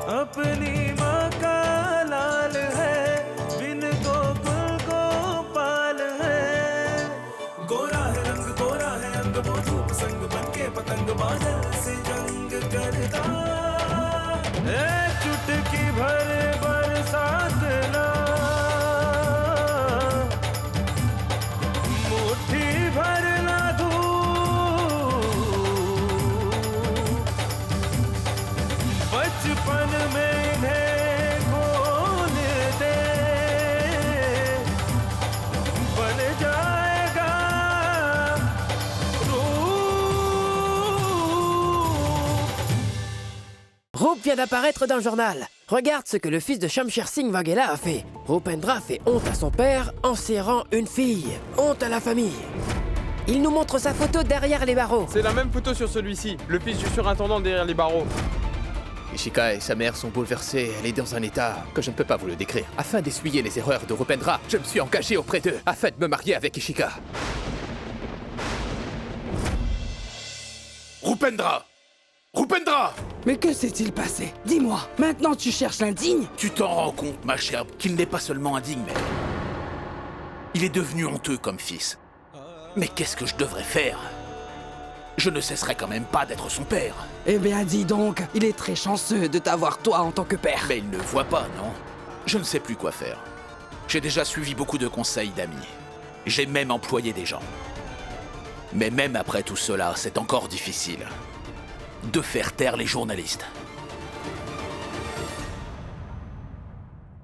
अपनी माँ का लाल है, बिन गोकुल गोपाल है। गोरा है रंग, गोरा है अंग, वो धूप संग बनके पतंग बादल से जंग करता। चुटकी भर बरसात ना, मुट्ठी भर ना धूप, बचपन में इन्हें खोल दे, बन जाएगा Roop vient d'apparaître dans le journal. Regarde ce que le fils de Shamsher Singh Waghela a fait. Roopendra fait honte à son père en serrant une fille. Honte à la famille. Il nous montre sa photo derrière les barreaux. C'est la même photo sur celui-ci, le fils du surintendant derrière les barreaux. Ishika et sa mère sont bouleversées, elle est dans un état que je ne peux pas vous le décrire. Afin d'essuyer les erreurs de Roopendra, je me suis engagé auprès d'eux, afin de me marier avec Ishika. Roopendra! Roopendra! Mais que s'est-il passé? Dis-moi, maintenant tu cherches l'indigne? Tu t'en rends compte, ma chère, qu'il n'est pas seulement indigne, mais... il est devenu honteux comme fils. Mais qu'est-ce que je devrais faire? Je ne cesserai quand même pas d'être son père. Eh bien dis donc, il est très chanceux de t'avoir toi en tant que père. Mais il ne voit pas, non? Je ne sais plus quoi faire. J'ai déjà suivi beaucoup de conseils d'amis. J'ai même employé des gens. Mais même après tout cela, c'est encore difficile de faire taire les journalistes.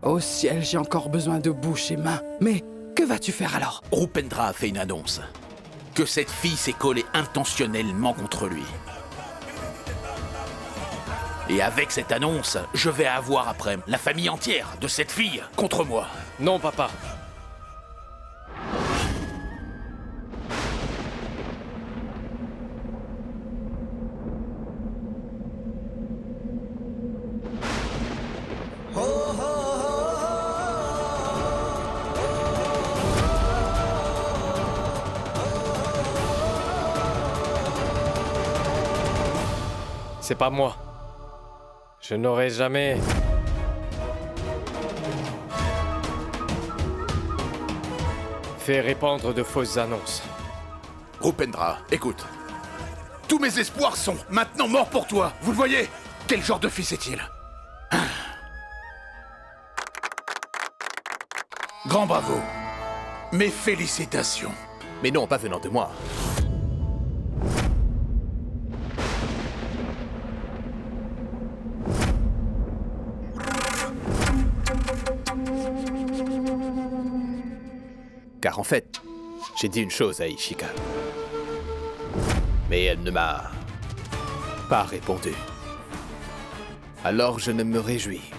Au ciel, j'ai encore besoin de bouche et main. Mais que vas-tu faire alors? Roopendra a fait une annonce. Que cette fille s'est collée intentionnellement contre lui. Et avec cette annonce, je vais avoir après la famille entière de cette fille contre moi. Non, papa. C'est pas moi. Je n'aurais jamais... fait répandre de fausses annonces. Roopendra, écoute. Tous mes espoirs sont maintenant morts pour toi. Vous le voyez? Quel genre de fils est-il? Grand bravo. Mes félicitations. Mais non, pas venant de moi. Car en fait, j'ai dit une chose à Ishika. Mais elle ne m'a pas répondu. Alors je ne me réjouis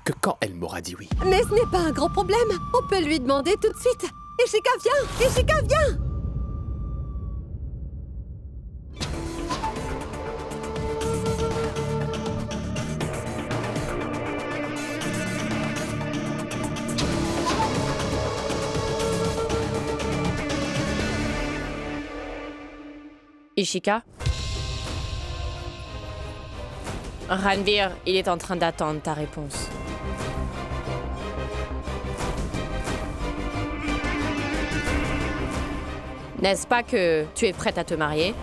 que quand elle m'aura dit oui. Mais ce n'est pas un grand problème. On peut lui demander tout de suite. Ishika, viens! Ishika, viens! Ishika? Ranveer, il est en train d'attendre ta réponse. N'est-ce pas que tu es prête à te marier?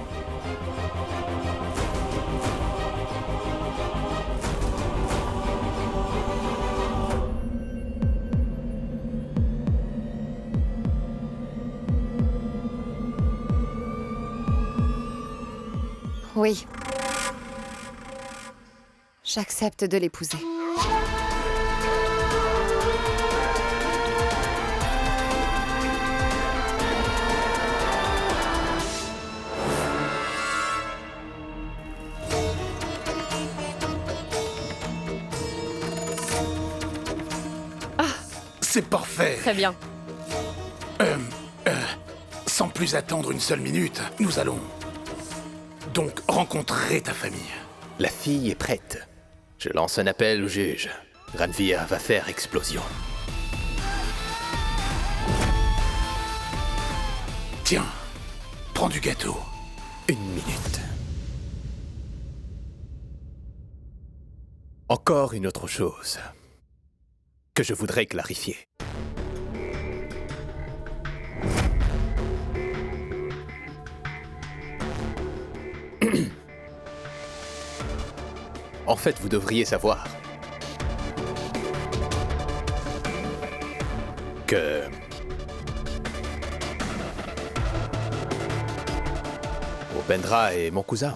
Oui. J'accepte de l'épouser. C'est parfait. Très bien. Sans plus attendre une seule minute, nous allons donc rencontrer ta famille. La fille est prête. Je lance un appel au juge. Ranveer va faire explosion. Tiens, prends du gâteau. Une minute. Encore une autre chose que je voudrais clarifier. En fait, vous devriez savoir que Opendra est mon cousin.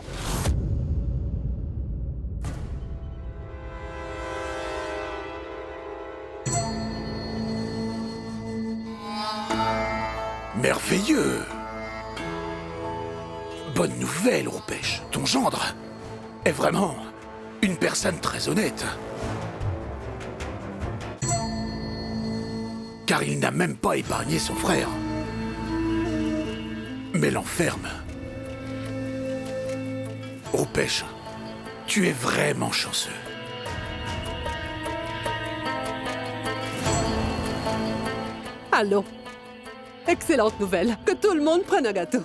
Merveilleux! Bonne nouvelle, Roupesh. Ton gendre est vraiment une personne très honnête. Car il n'a même pas épargné son frère. Mais l'enferme. Roupesh, tu es vraiment chanceux. Allons. Excellente nouvelle. Que tout le monde prenne un gâteau.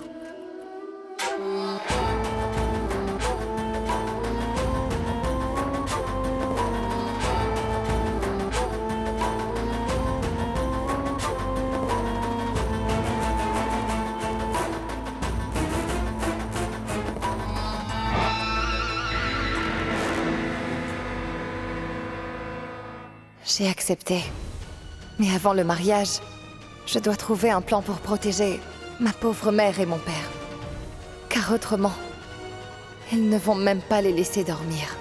J'ai accepté. Mais avant le mariage, je dois trouver un plan pour protéger ma pauvre mère et mon père. Car autrement, ils ne vont même pas les laisser dormir.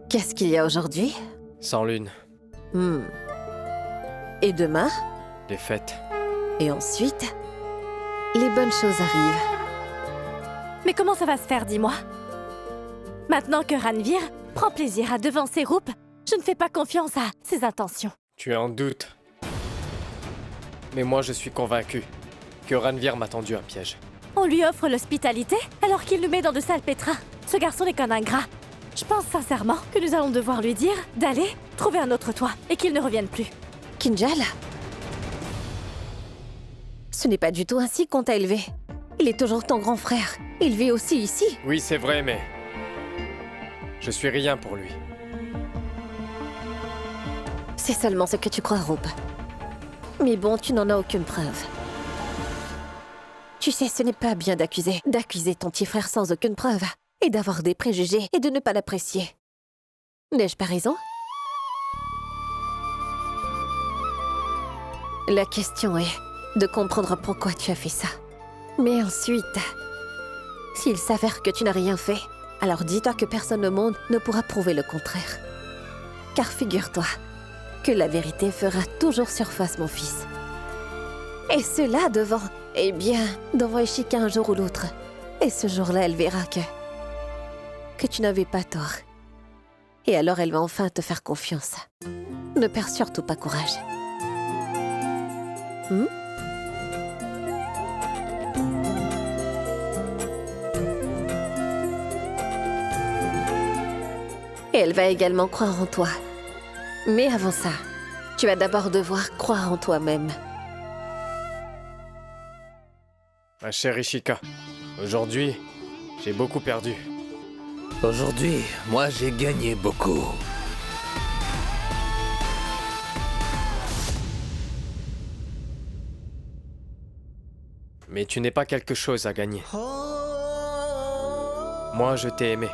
Qu'est-ce qu'il y a aujourd'hui? Sans lune, Et demain? les fêtes. Et ensuite? Les bonnes choses arrivent. Mais comment ça va se faire, dis-moi? Maintenant que Ranvir prend plaisir à devancer Roup, je ne fais pas confiance à ses intentions. Tu es en doute. Mais moi, je suis convaincu que Ranvir m'a tendu un piège. On lui offre l'hospitalité alors qu'il nous met dans de sales pétrins. Ce garçon n'est qu'un ingrat. Je pense sincèrement que nous allons devoir lui dire d'aller trouver un autre toit et qu'il ne revienne plus. Kinjal? Ce n'est pas du tout ainsi qu'on t'a élevé. Il est toujours ton grand frère. Il vit aussi ici. Oui, c'est vrai, mais... je suis rien pour lui. C'est seulement ce que tu crois, Roup. Mais bon, tu n'en as aucune preuve. Tu sais, ce n'est pas bien d'accuser ton petit frère sans aucune preuve, et d'avoir des préjugés et de ne pas l'apprécier. N'ai-je pas raison? La question est de comprendre pourquoi tu as fait ça. Mais ensuite, s'il s'avère que tu n'as rien fait, alors dis-toi que personne au monde ne pourra prouver le contraire. Car figure-toi que la vérité fera toujours surface, mon fils. Et cela devant Ishika un jour ou l'autre. Et ce jour-là, elle verra que tu n'avais pas tort. Et alors elle va enfin te faire confiance. Ne perds surtout pas courage. Et elle va également croire en toi. Mais avant ça, tu vas d'abord devoir croire en toi-même. Ma chère Ishika, aujourd'hui, j'ai beaucoup perdu. Aujourd'hui, moi j'ai gagné beaucoup. Mais tu n'es pas quelque chose à gagner. Moi, je t'ai aimé.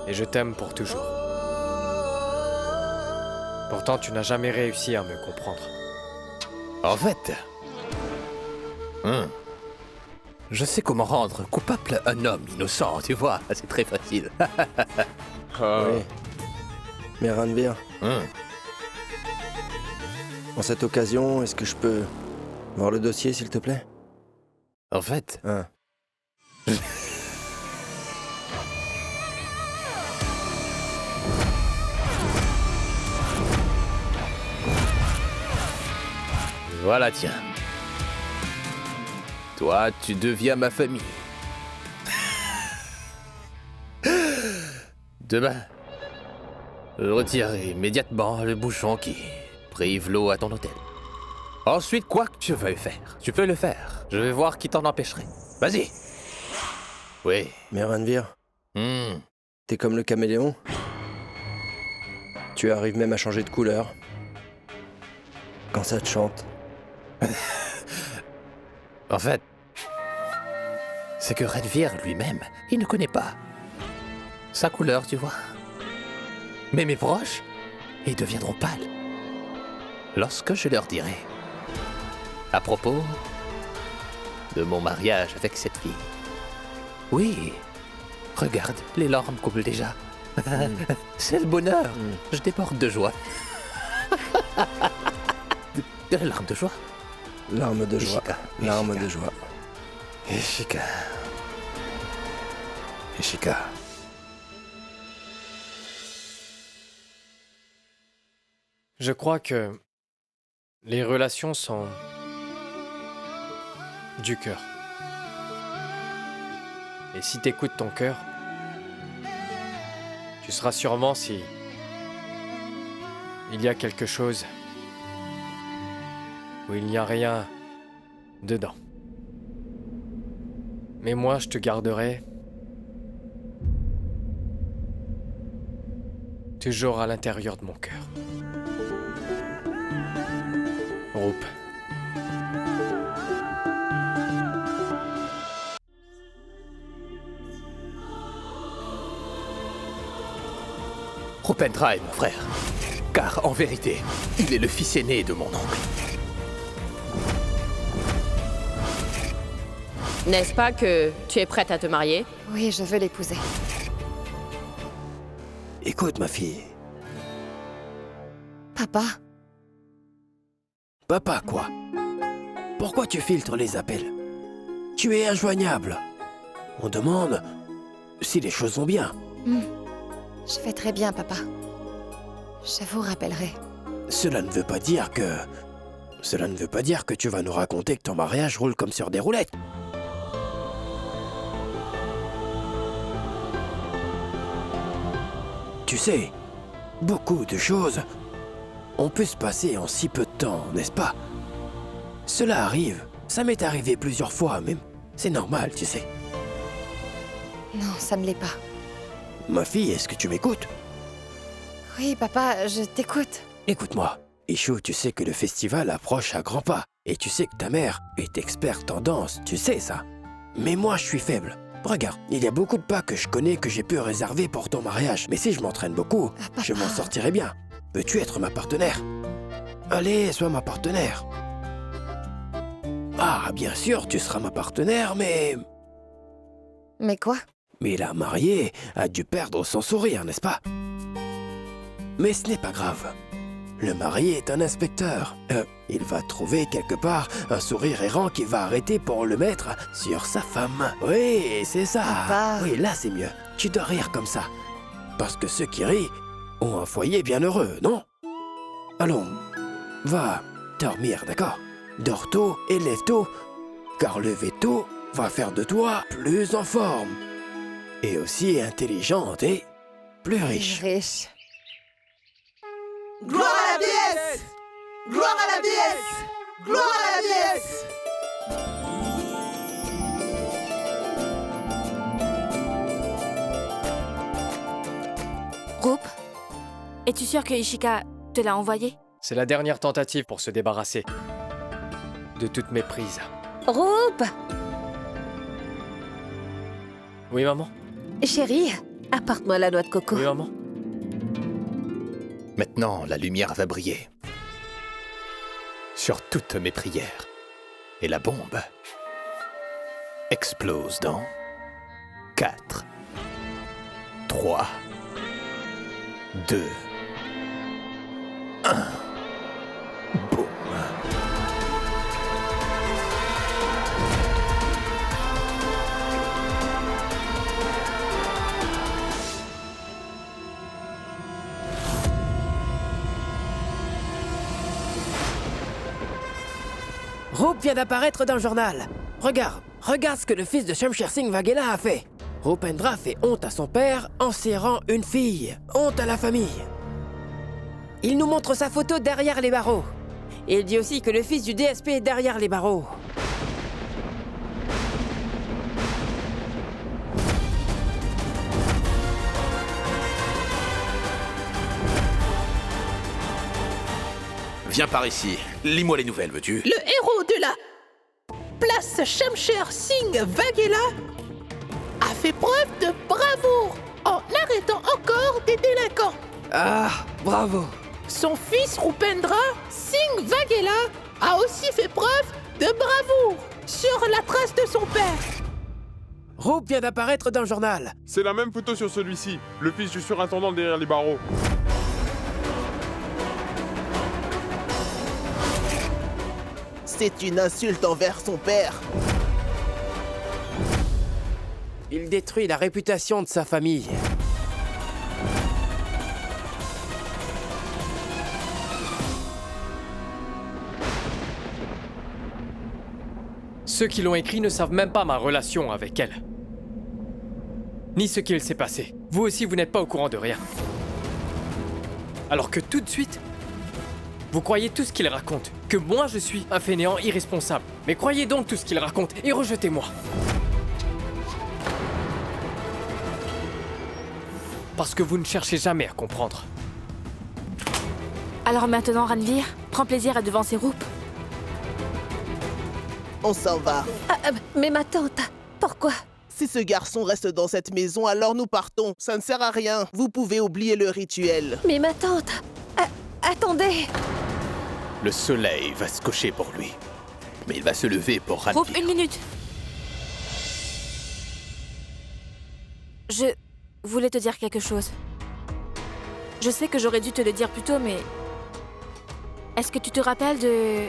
Et je t'aime pour toujours. Pourtant, tu n'as jamais réussi à me comprendre. En fait, je sais comment rendre coupable un homme innocent, tu vois, c'est très facile. Oui. Mais Ranvir, en cette occasion, est-ce que je peux voir le dossier, s'il te plaît? En fait... Voilà, tiens. Toi, tu deviens ma famille. Demain, je retire immédiatement le bouchon qui prive l'eau à ton hôtel. Ensuite, quoi que tu veuilles faire, tu peux le faire. Je vais voir qui t'en empêcherait. Vas-y. Oui. Mais Ranvir, Hmm. t'es comme le caméléon. Tu arrives même à changer de couleur. Quand ça te chante. En fait, c'est que Ranvir lui-même, il ne connaît pas sa couleur, tu vois. Mais mes proches, ils deviendront pâles lorsque je leur dirai à propos de mon mariage avec cette fille. Oui, regarde, les larmes coulent déjà. C'est le bonheur. Je déborde de joie. De larmes de joie. Larmes de joie. Ishika. Larmes Ishika. de joie. Ishika. Ishika. Je crois que les relations sont du cœur. Et si t'écoutes ton cœur, tu sauras sûrement si il y a quelque chose ou il n'y a rien dedans. Mais moi, je te garderai toujours à l'intérieur de mon cœur. Roop. Rupendra est mon frère. Car, en vérité, il est le fils aîné de mon oncle. N'est-ce pas que tu es prête à te marier? Oui, je veux l'épouser. Écoute, ma fille. Papa, Papa, quoi? Pourquoi tu filtres les appels? Tu es injoignable. On demande si les choses vont bien. je vais très bien, papa. Je vous rappellerai. Cela ne veut pas dire que... Cela ne veut pas dire que tu vas nous raconter que ton mariage roule comme sur des roulettes. Tu sais, beaucoup de choses ont pu se passer en si peu de temps, n'est-ce pas? Cela arrive. Ça m'est arrivé plusieurs fois même. C'est normal, tu sais. Non, ça ne l'est pas. Ma fille, est-ce que tu m'écoutes? Oui, papa, je t'écoute. Écoute-moi. Ishu, tu sais que le festival approche à grands pas. Et tu sais que ta mère est experte en danse, tu sais ça. Mais moi, je suis faible. Regarde, il y a beaucoup de pas que je connais que j'ai pu réserver pour ton mariage. Mais si je m'entraîne beaucoup, je m'en sortirai bien. Veux-tu être ma partenaire? Allez, sois ma partenaire. Ah, bien sûr, tu seras ma partenaire, mais... Mais quoi? Mais la mariée a dû perdre son sourire, n'est-ce pas? Mais ce n'est pas grave. Le marié est un inspecteur. Il va trouver quelque part un sourire errant qui va arrêter pour le mettre sur sa femme. Oui, c'est ça. Papa. Oui, là c'est mieux. Tu dois rire comme ça. Parce que ceux qui rient ont un foyer bien heureux, non? Allons, va dormir, d'accord? Dors tôt et lève tôt, car lever tôt va faire de toi plus en forme. Et aussi intelligente et plus riche. Riche. Gloire à la déesse! Gloire à la déesse! Gloire à la déesse! Roop, es-tu sûr que Ishika te l'a envoyé? C'est la dernière tentative pour se débarrasser de toute méprise. Roop! Oui, maman? Chérie, apporte-moi la noix de coco. Oui, maman? Maintenant, la lumière va briller sur toutes mes prières. Et la bombe explose dans 4, 3, 2, 1. Boum. Roop vient d'apparaître dans le journal. Regarde ce que le fils de Shamshir Singh Waghela a fait. Rupendra fait honte à son père en serrant une fille. Honte à la famille. Il nous montre sa photo derrière les barreaux. Et il dit aussi que le fils du DSP est derrière les barreaux. Viens par ici. Lis-moi les nouvelles, veux-tu? Le héros de la place Shamsher Singh Waghela a fait preuve de bravoure en arrêtant encore des délinquants. Ah, bravo. Son fils Rupendra Singh Waghela a aussi fait preuve de bravoure sur la trace de son père. Rup vient d'apparaître dans le journal. C'est la même photo sur celui-ci, le fils du surintendant derrière les barreaux. C'est une insulte envers son père. Il détruit la réputation de sa famille. Ceux qui l'ont écrit ne savent même pas ma relation avec elle. Ni ce qu'il s'est passé. Vous aussi, vous n'êtes pas au courant de rien. Alors que tout de suite, vous croyez tout ce qu'il raconte, que moi je suis un fainéant irresponsable. Mais croyez donc tout ce qu'il raconte et rejetez-moi. Parce que vous ne cherchez jamais à comprendre. Alors maintenant, Ranveer, prends plaisir à devancer Rup. On s'en va. Mais ma tante, pourquoi? Si ce garçon reste dans cette maison, alors nous partons. Ça ne sert à rien. Vous pouvez oublier le rituel. Mais ma tante... attendez. Le soleil va se coucher pour lui. Mais il va se lever pour Ranveer. Rup, 1 minute. Je voulais te dire quelque chose. Je sais que j'aurais dû te le dire plus tôt, mais... Est-ce que tu te rappelles de...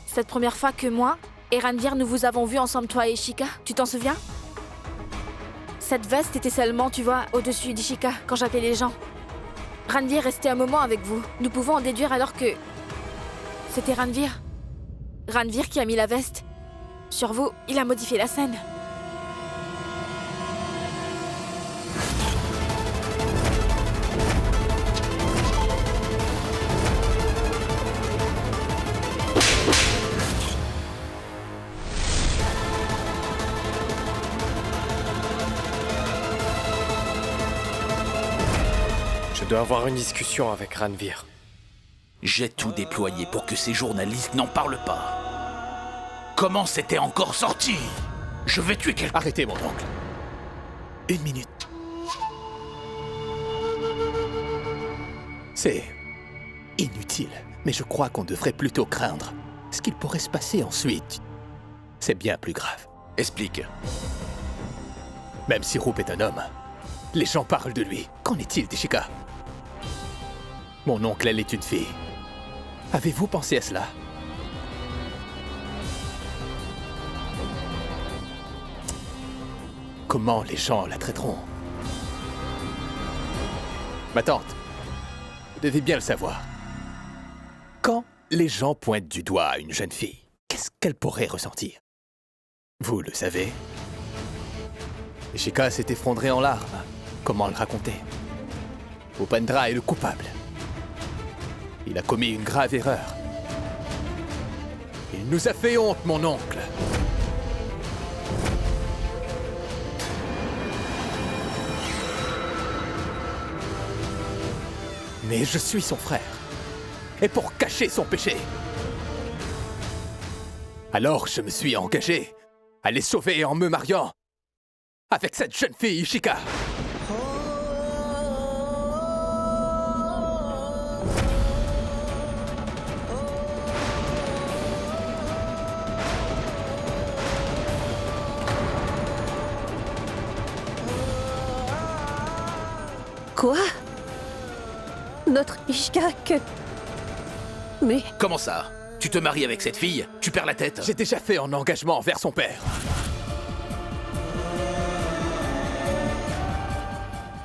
cette première fois que moi et Ranveer nous vous avons vus ensemble, toi et Ishika? Tu t'en souviens? Cette veste était seulement, tu vois, au-dessus d'Ishika, quand j'appelais les gens. Ranveer restait un moment avec vous. Nous pouvons en déduire alors que... c'était Ranveer. Ranveer qui a mis la veste. Sur vous, il a modifié la scène. Je dois avoir une discussion avec Ranveer. J'ai tout déployé pour que ces journalistes n'en parlent pas. Comment c'était encore sorti? Je vais tuer quelqu'un. Arrêtez, mon oncle. 1 minute. C'est inutile, mais je crois qu'on devrait plutôt craindre ce qu'il pourrait se passer ensuite. C'est bien plus grave. Explique. Même si Rup est un homme, les gens parlent de lui. Qu'en est-il d'Ishika? Mon oncle, elle est une fille. Avez-vous pensé à cela? Comment les gens la traiteront? Ma tante, vous devez bien le savoir. Quand les gens pointent du doigt une jeune fille, qu'est-ce qu'elle pourrait ressentir? Vous le savez. Ishika s'est effondré en larmes. Comment le raconter? Rupendra est le coupable. Il a commis une grave erreur. Il nous a fait honte, mon oncle. Mais je suis son frère. Et pour cacher son péché, alors je me suis engagé à les sauver en me mariant avec cette jeune fille, Ishika. Quoi? Notre Ishika que... Mais... Comment ça? Tu te maries avec cette fille? Tu perds la tête? J'ai déjà fait un engagement envers son père.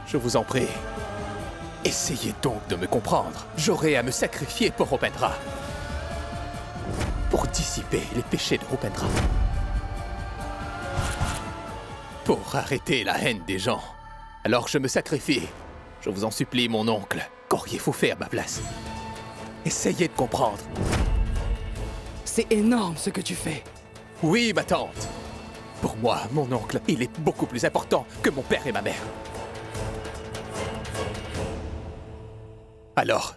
Je vous en prie. Essayez donc de me comprendre. J'aurai à me sacrifier pour Rupendra. Pour dissiper les péchés de Rupendra. Pour arrêter la haine des gens. Alors je me sacrifie. Je vous en supplie, mon oncle. qu'auriez-vous fait à ma place? Essayez de comprendre. C'est énorme ce que tu fais. Oui, ma tante. Pour moi, mon oncle, il est beaucoup plus important que mon père et ma mère. Alors,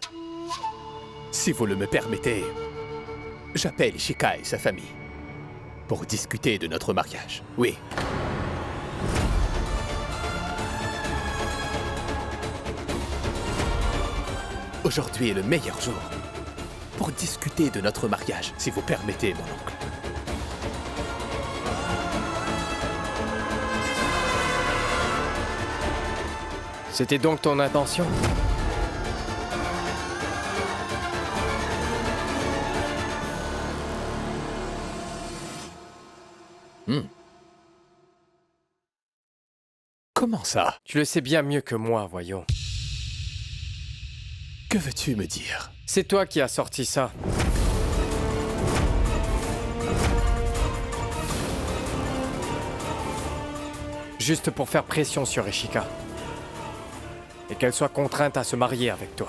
si vous le me permettez, j'appelle Ishika et sa famille pour discuter de notre mariage. Oui. Aujourd'hui est le meilleur jour pour discuter de notre mariage, si vous permettez, mon oncle. C'était donc ton intention? Comment ça? Tu le sais bien mieux que moi, voyons. Que veux-tu me dire? C'est toi qui as sorti ça. Juste pour faire pression sur Ishika. Et qu'elle soit contrainte à se marier avec toi.